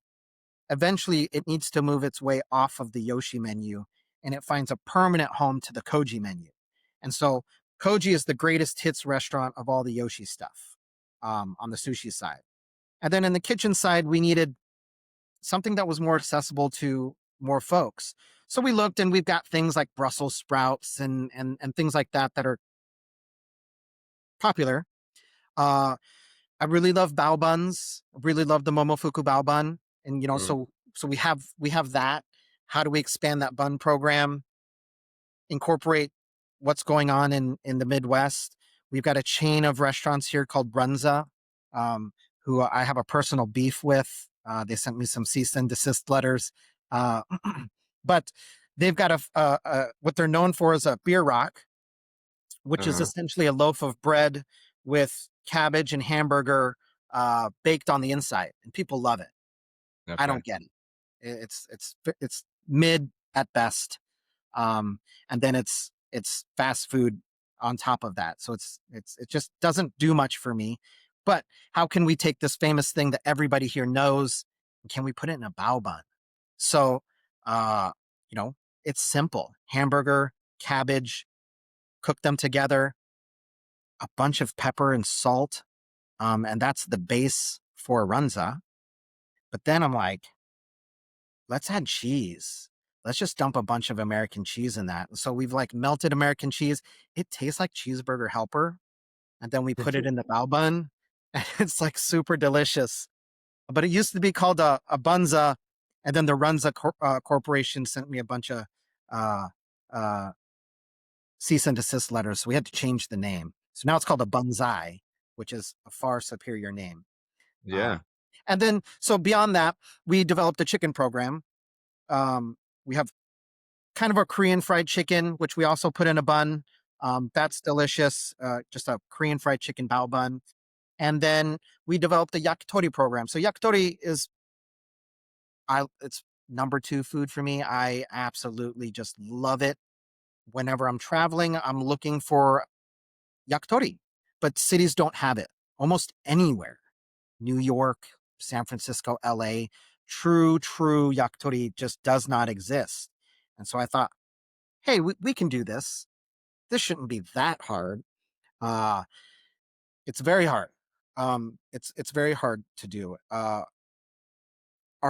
eventually it needs to move its way off of the Yoshi menu and it finds a permanent home to the Koji menu. And so Koji is the greatest hits restaurant of all the Yoshi stuff on the sushi side. And then in the kitchen side, we needed something that was more accessible to more folks. So we looked and we've got things like Brussels sprouts and things like that that are popular. Uh, I really love bao buns. I really love the Momofuku bao bun. And Mm. so we have that. How do we expand that bun program? incorporate what's going on in the Midwest. We've got a chain of restaurants here called Runza, who I have a personal beef with. They sent me some cease and desist letters. Uh, but they've got what they're known for is a beer rock, which is essentially a loaf of bread with cabbage and hamburger baked on the inside, and people love it. Okay. I don't get it. It's mid at best, and then it's fast food on top of that. So it just doesn't do much for me. But how can we take this famous thing that everybody here knows? Can we put it in a bao bun? So, you know, it's simple: hamburger, cabbage, cook them together, a bunch of pepper and salt, and that's the base for runza. But then I'm like, let's add cheese. Let's just dump a bunch of American cheese in that. So we've like melted American cheese. It tastes like cheeseburger helper. And then we put it in the bao bun. And it's like super delicious. But it used to be called a bunza. And then the Runza Corporation sent me a bunch of uh, uh, cease and desist letters. So we had to change the name. So now it's called a bunzai, which is a far superior name. Yeah. And then, so beyond that, we developed a chicken program. We have kind of a Korean fried chicken, which we also put in a bun. That's delicious. Just a Korean fried chicken bao bun. And then we developed a yakitori program. So yakitori is, it's number 2 food for me. I absolutely just love it. Whenever I'm traveling, I'm looking for yakitori, but cities don't have it almost anywhere. New York, San Francisco, LA, true yakitori just does not exist. And so I thought, hey, we can do this. This shouldn't be that hard. It's very hard. It's very hard to do. Our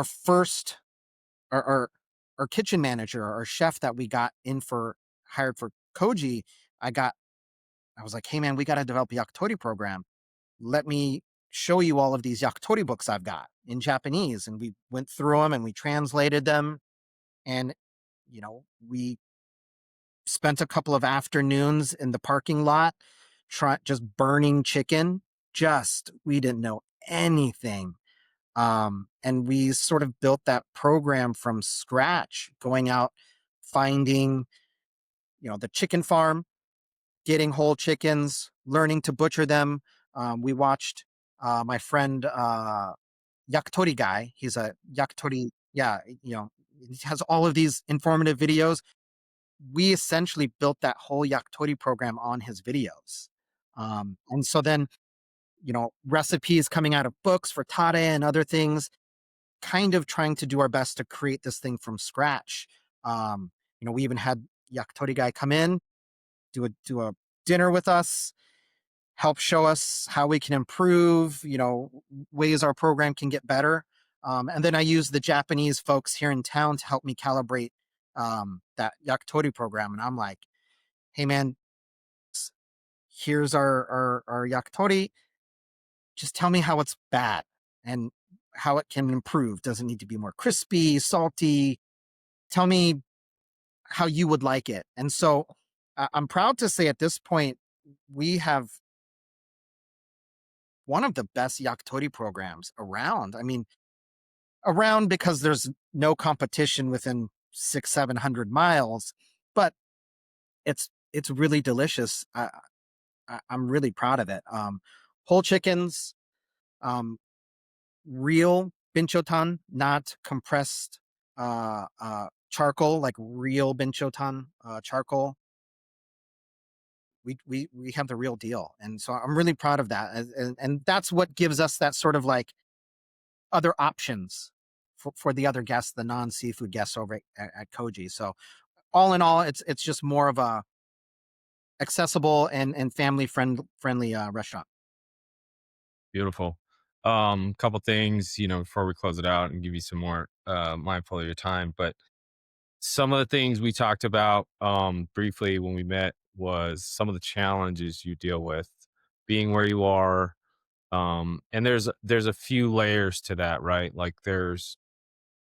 first, our kitchen manager, our chef that we got hired for Koji, I was like, hey man, we got to develop a yakitori program. Let me show you all of these yakitori books I've got in Japanese. And we went through them and we translated them. And, we spent a couple of afternoons in the parking lot, just burning chicken. We didn't know anything. And we sort of built that program from scratch, going out, finding, the chicken farm, getting whole chickens, learning to butcher them. We watched my friend Yakitori Guy. He's a yakitori. Yeah, he has all of these informative videos. We essentially built that whole yakitori program on his videos. And so then, recipes coming out of books for tare and other things, kind of trying to do our best to create this thing from scratch. We even had yakitori guy come in, do a dinner with us, help show us how we can improve, ways our program can get better. And then I use the Japanese folks here in town to help me calibrate that yakitori program. And I'm like, hey man, here's our yakitori. Just tell me how it's bad and how it can improve. Does it need to be more crispy, salty? Tell me how you would like it. And so I'm proud to say at this point, we have one of the best yakitori programs around. I mean, around because there's no competition within 600-700 miles, but it's really delicious. I'm really proud of it. Whole chickens, real binchotan, not compressed charcoal, like real binchotan charcoal. We have the real deal, and so I'm really proud of that, and that's what gives us that sort of like other options for the other guests, the non-seafood guests over at Koji. So all in all, it's just more of a accessible and family friendly restaurant. Beautiful. Couple things, before we close it out and give you some more mindful of your time. But some of the things we talked about briefly when we met was some of the challenges you deal with being where you are. And there's a few layers to that, right? Like there's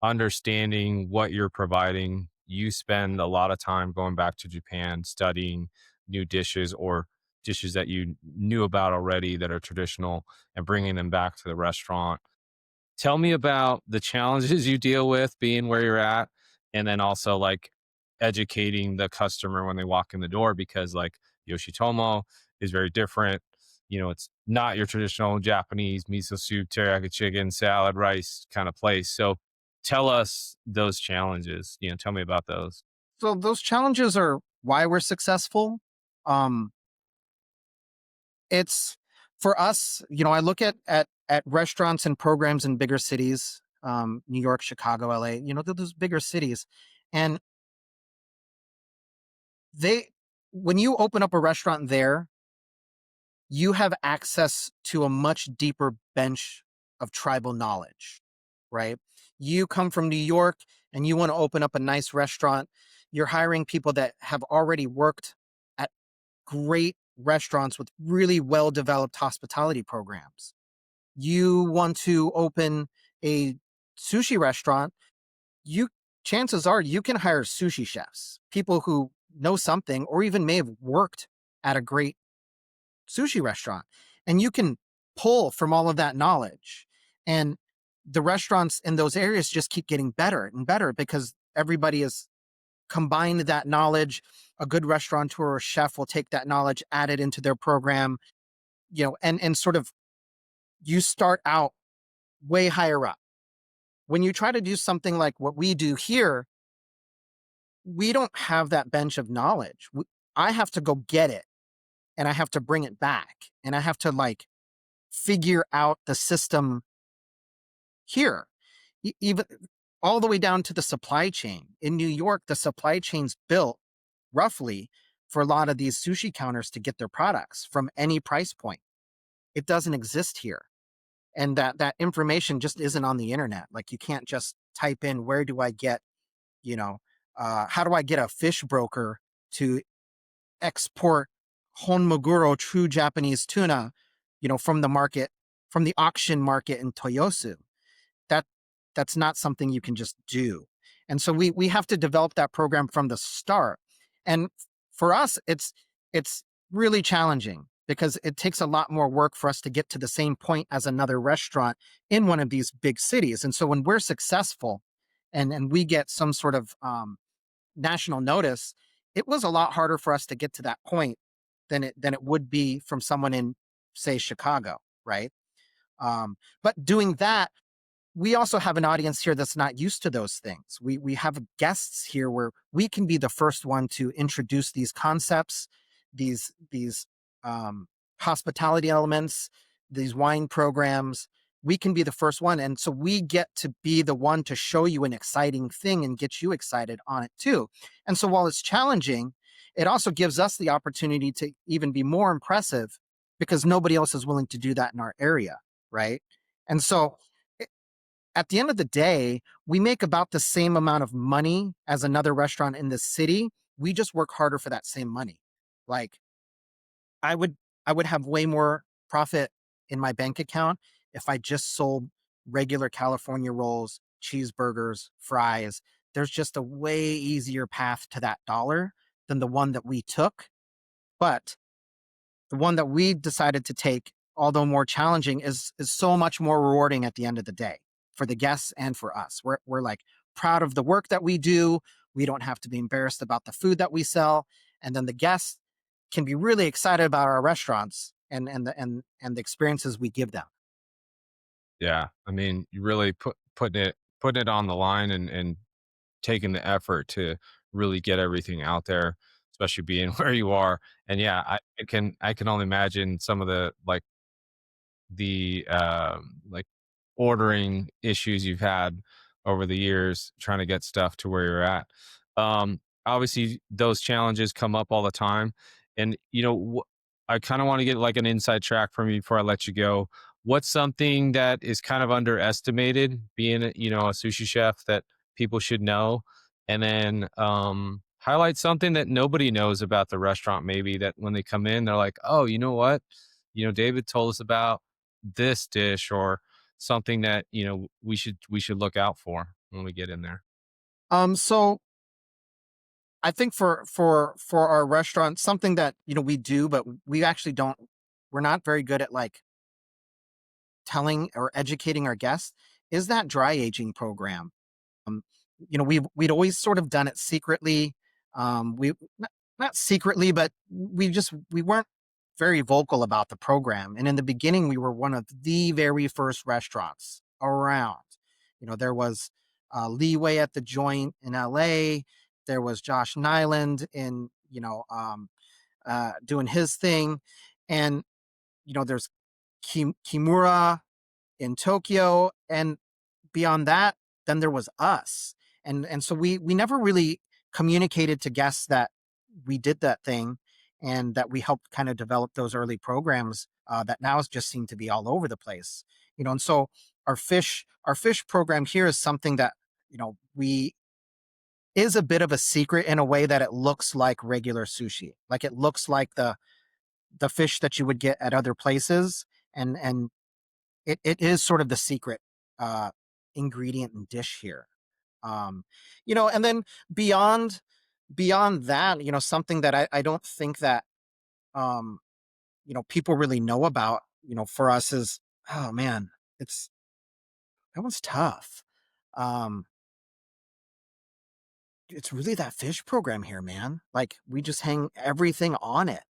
understanding what you're providing, you spend a lot of time going back to Japan studying new dishes or dishes that you knew about already that are traditional and bringing them back to the restaurant. Tell me about the challenges you deal with being where you're at, and then also like educating the customer when they walk in the door, because like Yoshitomo is very different. You know, it's not your traditional Japanese miso soup, teriyaki chicken, salad, rice kind of place. So tell us those challenges. You know, tell me about those. So those challenges are why we're successful. Um, it's for us, I look at restaurants and programs in bigger cities, New York, Chicago, LA, those bigger cities. And they when you open up a restaurant there, you have access to a much deeper bench of tribal knowledge, right? You come from New York and you want to open up a nice restaurant. You're hiring people that have already worked at great restaurants with really well developed hospitality programs. You want to open a sushi restaurant, you chances are you can hire sushi chefs, people who know something or even may have worked at a great sushi restaurant, and you can pull from all of that knowledge. And the restaurants in those areas just keep getting better and better because everybody has combined that knowledge. A good restaurateur or chef will take that knowledge, add it into their program, and sort of you start out way higher up. When you try to do something like what we do here, we don't have that bench of knowledge. I have to go get it and I have to bring it back and I have to like figure out the system here. Even all the way down to the supply chain. In New York, the supply chain's built roughly for a lot of these sushi counters to get their products from any price point. It doesn't exist here. And that information just isn't on the internet. Like you can't just type in where do I get, how do I get a fish broker to export honmoguro, true Japanese tuna, from the market, from the auction market in Toyosu. That that's not something you can just do. And so we have to develop that program from the start. And for us, it's really challenging because it takes a lot more work for us to get to the same point as another restaurant in one of these big cities. And so when we're successful and we get some sort of national notice, it was a lot harder for us to get to that point than it would be from someone in, say, Chicago, right? But doing that, we also have an audience here that's not used to those things. We have guests here where we can be the first one to introduce these concepts, these hospitality elements, these wine programs. We can be the first one, and so we get to be the one to show you an exciting thing and get you excited on it too. And so while it's challenging, it also gives us the opportunity to even be more impressive because nobody else is willing to do that in our area, right? And so at the end of the day, we make about the same amount of money as another restaurant in the city. We just work harder for that same money. Like I would I would have way more profit in my bank account if I just sold regular California rolls, cheeseburgers, fries. There's just a way easier path to that dollar than the one that we took. But the one that we decided to take, although more challenging, is so much more rewarding at the end of the day for the guests and for us. We're like proud of the work that we do. We don't have to be embarrassed about the food that we sell, and then the guests can be really excited about our restaurants and the experiences we give them. Yeah. I mean, you really putting it on the line and taking the effort to really get everything out there, especially being where you are. And yeah, I can only imagine some of the like ordering issues you've had over the years trying to get stuff to where you're at. Obviously those challenges come up all the time, and I kind of want to get like an inside track from you before I let you go. What's something that is kind of underestimated being a sushi chef that people should know? And then highlight something that nobody knows about the restaurant, maybe that when they come in they're like, oh, you know what, David told us about this dish, or something that we should look out for when we get in there. So I think for our restaurant, something that we do, but we actually don't. We're not very good at like telling or educating our guests. Is that dry aging program? Um, we'd always sort of done it secretly. We not secretly, but we weren't very vocal about the program. And in the beginning, we were one of the very first restaurants around. There was Leeway at the Joint in LA. There was Josh Nyland in doing his thing, and there's Kimura in Tokyo, and beyond that, then there was us. And so we never really communicated to guests that we did that thing and that we helped kind of develop those early programs that now just seem to be all over the place. And so our fish program here is something that we is a bit of a secret in a way that it looks like regular sushi. Like it looks like the fish that you would get at other places, and it is sort of the secret uh, ingredient and dish here. And then beyond beyond that, something that I don't think that um, people really know about, for us is, oh man, it's that one's tough. Um, it's really that fish program here, man. Like we just hang everything on it.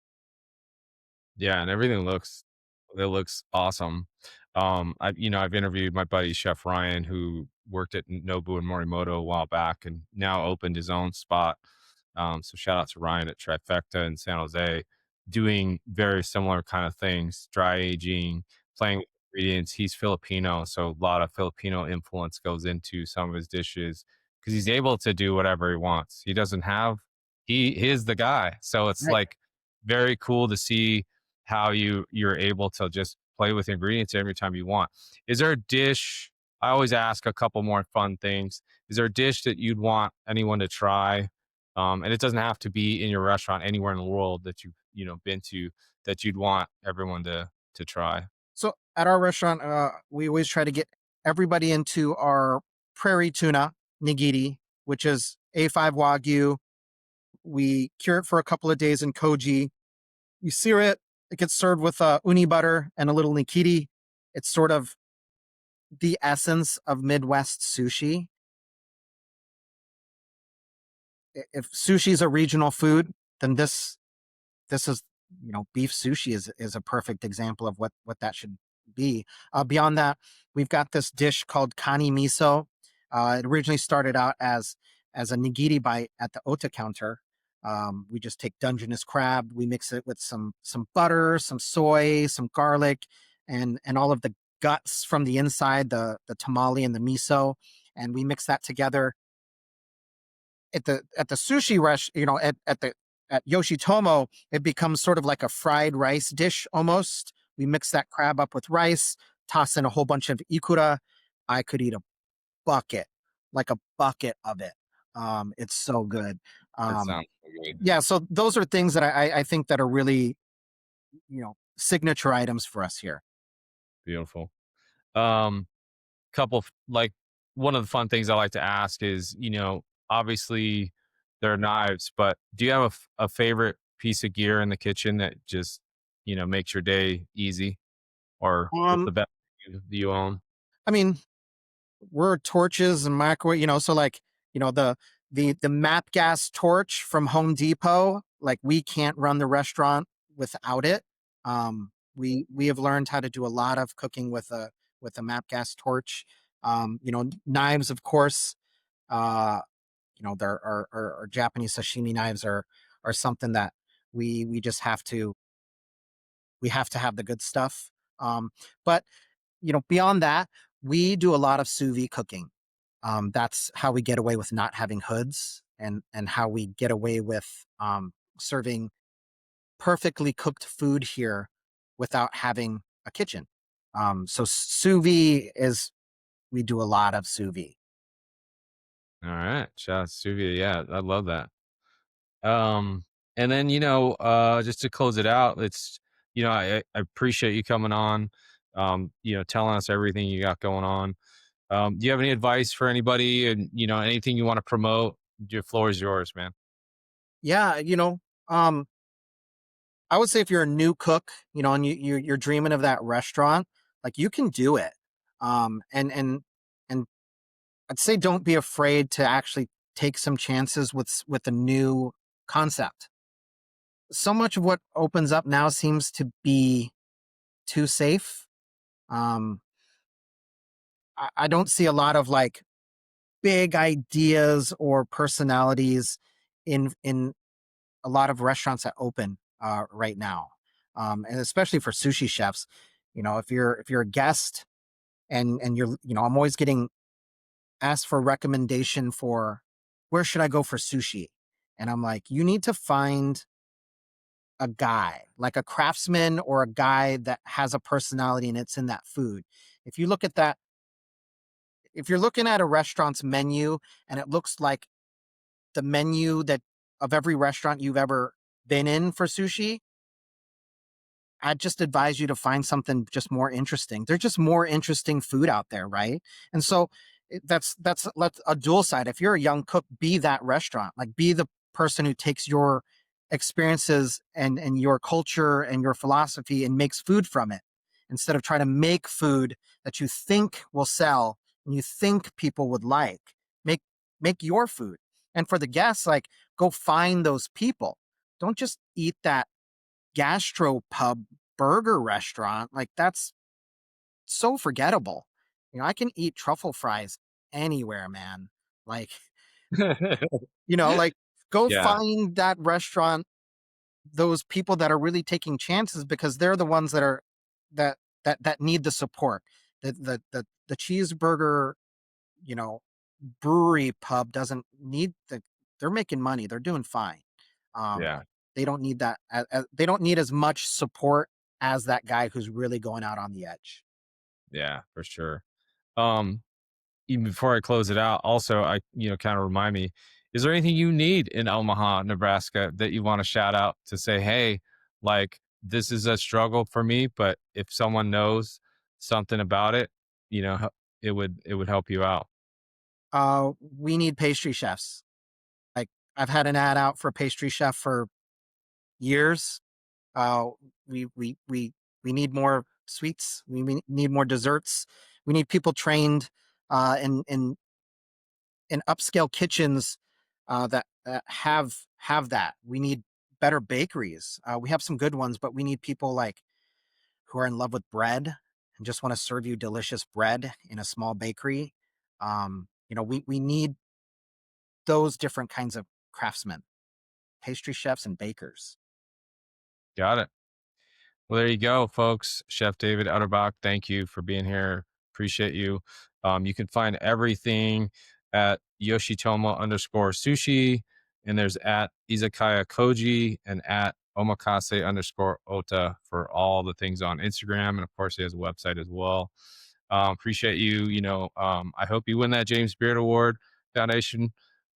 Yeah, and everything looks awesome. I've interviewed my buddy Chef Ryan, who worked at Nobu and Morimoto a while back, and now opened his own spot. So shout out to Ryan at Trifecta in San Jose, doing very similar kind of things, dry aging, playing with ingredients. He's Filipino, so a lot of Filipino influence goes into some of his dishes because he's able to do whatever he wants. He doesn't have he is the guy. So it's Right. like very cool to see how you're able to just play with ingredients every time you want. Is there a dish? I always ask a couple more fun things. Is there a dish that you'd want anyone to try? And it doesn't have to be in your restaurant anywhere in the world that you've been to that you'd want everyone to try. So at our restaurant, we always try to get everybody into our prairie tuna nigiri, which is A5 Wagyu. We cure it for a couple of days in Koji. You sear it. It gets served with uni butter and a little nikiri. It's sort of the essence of Midwest sushi. If sushi is a regional food, then this is beef sushi is a perfect example of what that should be. Beyond that, we've got this dish called kani miso. It originally started out as a nigiri bite at the ota counter. We just take Dungeness crab, we mix it with some butter, some soy, some garlic, and all of the guts from the inside, the tamale and the miso, and we mix that together at the sushi rush, at Yoshitomo, it becomes sort of like a fried rice dish almost. We mix that crab up with rice, toss in a whole bunch of ikura. I could eat a bucket, like a bucket of it. It's so good. That Um, sounds so good. yeah, so those are things that I think that are really, signature items for us here. Beautiful. Um, like one of the fun things I like to ask is, obviously there are knives, but do you have a favorite piece of gear in the kitchen that just, makes your day easy? Or what's Um, the best you own? I mean, we're torches and microwave, so like, the map gas torch from Home Depot, like we can't run the restaurant without it. We have learned how to do a lot of cooking with a map gas torch. Knives, of course. Uh, there our Japanese sashimi knives are something that we just have to have the good stuff. But beyond that, we do a lot of sous vide cooking. That's how we get away with not having hoods, and how we get away with serving perfectly cooked food here without having a kitchen. So sous vide is we do a lot of sous vide. All right. Shout out to Suvia. Yeah, I love that. Um, and then, just to close it out, I appreciate you coming on, telling us everything you got going on. Do you have any advice for anybody and, anything you want to promote? Your floor is yours, man. Yeah, I would say if you're a new cook, and you're dreaming of that restaurant, like you can do it. And I'd say don't be afraid to actually take some chances with a new concept. So much of what opens up now seems to be too safe. Um, I don't see a lot of like big ideas or personalities in a lot of restaurants that open right now, and especially for sushi chefs. If you're a guest and I'm always getting asked for a recommendation for where should I go for sushi, and I'm like, you need to find a guy like a craftsman or a guy that has a personality and it's in that food. If you look at that, if you're looking at a restaurant's menu and it looks like the menu that of every restaurant you've ever been in for sushi, I'd just advise you to find something just more interesting. There's just more interesting food out there, right? And so that's a dual side. If you're a young cook, be that restaurant. Like be the person who takes your experiences and your culture and your philosophy and makes food from it instead of trying to make food that you think will sell and you think people would like. Make make your food. And for the guests, like go find those people. Don't just eat that gastropub burger restaurant. Like that's so forgettable. I can eat truffle fries anywhere, man. Like, like go Yeah, find that restaurant, those people that are really taking chances because they're the ones that are that need the support. The cheeseburger, you know, brewery pub doesn't need they're making money. They're doing fine. Um, yeah, they don't need that. They don't need as much support as that guy who's really going out on the edge. yeah, for sure. Um, Even before I close it out, also, kind of remind me, is there anything you need in Omaha, Nebraska that you want to shout out to say, hey, like this is a struggle for me, but if someone knows something about it, it would help you out. We need pastry chefs. Like I've had an ad out for a pastry chef for years. Uh, we need more sweets. We need more desserts. We need people trained in upscale kitchens that have that. We need better bakeries. We have some good ones, but we need people like who are in love with bread and just want to serve you delicious bread in a small bakery. We need those different kinds of craftsmen, pastry chefs and bakers. Got it. Well, there you go, folks. Chef David Utterback, thank you for being here. Appreciate you. You can find everything at Yoshitomo_sushi, and there's at izakaya Koji and at omakase_ota for all the things on Instagram. And of course, he has a website as well. Appreciate you. I hope you win that James Beard Award Foundation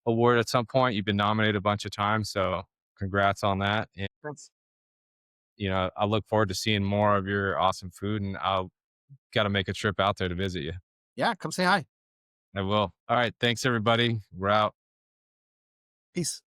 Award at some point. You've been nominated a bunch of times, so congrats on that. And Thanks. I look forward to seeing more of your awesome food, and I'll got to make a trip out there to visit you. Yeah, come say hi. I will. All right. Thanks, everybody. We're out. Peace.